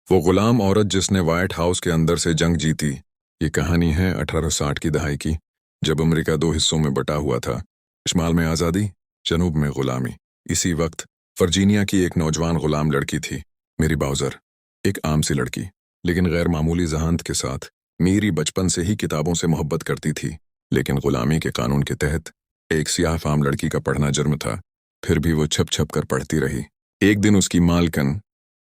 वो गुलाम औरत जिसने व्हाइट हाउस के अंदर से जंग जीती। ये कहानी है 1860 की दहाई की, जब अमेरिका दो हिस्सों में बटा हुआ था। शुमाल में आज़ादी, जनूब में गुलामी। इसी वक्त वर्जीनिया की एक नौजवान गुलाम लड़की थी, मेरी बाउज़र। एक आम सी लड़की, लेकिन गैर मामूली जहानत के साथ। मीरी बचपन से ही किताबों से मोहब्बत करती थी, लेकिन गुलामी के कानून के तहत एक सियाह फाम लड़की का पढ़ना जुर्म था। फिर भी वो छप छप कर पढ़ती रही। एक दिन उसकी मालकन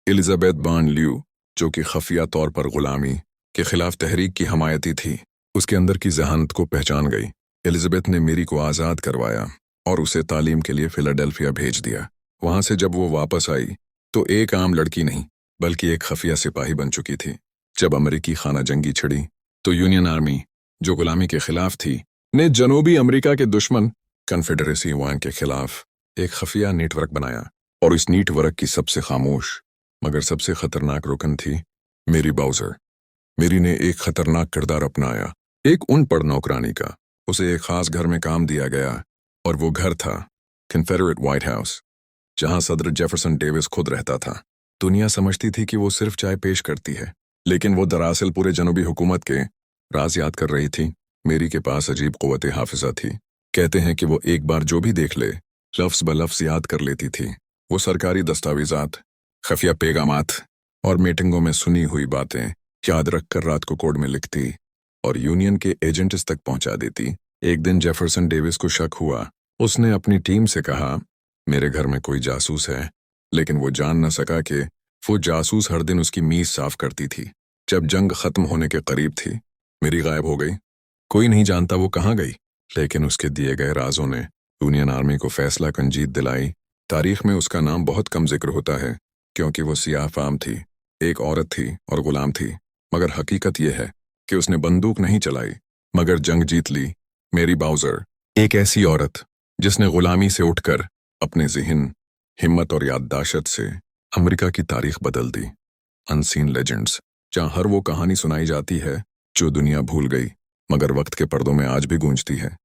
एलिजाबेथ बान ल्यू, जो कि खफिया तौर पर गुलामी के खिलाफ तहरीक की हमायती थी, उसके अंदर की जहानत को पहचान गई। एलिजाबेथ ने मेरी को आज़ाद करवाया और उसे तालीम के लिए फिलाडेल्फिया भेज दिया। वहां से जब वो वापस आई तो एक आम लड़की नहीं, बल्कि एक खफिया सिपाही बन चुकी थी। जब अमेरिकी खाना जंगी छिड़ी तो यूनियन आर्मी, जो गुलामी के खिलाफ थी, ने जनूबी अमेरिका के दुश्मन कन्फेडरेसी वांग के खिलाफ एक खफिया नेटवर्क बनाया। और इस नेटवर्क की सबसे खामोश मगर सबसे खतरनाक रुकन थी मेरी बाउज़र। मेरी ने एक खतरनाक किरदार अपनाया, एक अनपढ़ नौकरानी का। उसे एक खास घर में काम दिया गया, और वो घर था कन्फेडरेट व्हाइट हाउस, जहां सदर जेफरसन डेविस खुद रहता था। दुनिया समझती थी कि वो सिर्फ चाय पेश करती है, लेकिन वो दरअसल पूरे जनूबी हुकूमत के राज याद कर रही थी। मेरी के पास अजीब क़ुव्वत हाफिज़ा थी। कहते हैं कि वो एक बार जो भी देख ले, लफ्ज़ ब लफ्ज़ याद कर लेती थी। वो सरकारी दस्तावेज़ात, खफिया पैगामात और मीटिंगों में सुनी हुई बातें याद रखकर रात को कोड में लिखती और यूनियन के एजेंट्स तक पहुंचा देती। एक दिन जेफरसन डेविस को शक हुआ। उसने अपनी टीम से कहा, मेरे घर में कोई जासूस है, लेकिन वो जान न सका कि वो जासूस हर दिन उसकी मीज़ साफ करती थी। जब जंग खत्म होने के करीब थी, मेरी गायब हो गई। कोई नहीं जानता वो कहाँ गई, लेकिन उसके दिए गए राजों ने यूनियन आर्मी को फैसला कन जीत दिलाई। तारीख में उसका नाम बहुत कम जिक्र होता है, क्योंकि वो सियाह फाम थी, एक औरत थी और गुलाम थी। मगर हकीकत यह है कि उसने बंदूक नहीं चलाई, मगर जंग जीत ली। मेरी बाउज़र, एक ऐसी औरत जिसने गुलामी से उठकर अपने ज़हन, हिम्मत और याददाश्त से अमेरिका की तारीख बदल दी। अनसीन लेजेंड्स, जहाँ हर वो कहानी सुनाई जाती है जो दुनिया भूल गई, मगर वक्त के पर्दों में आज भी गूंजती है।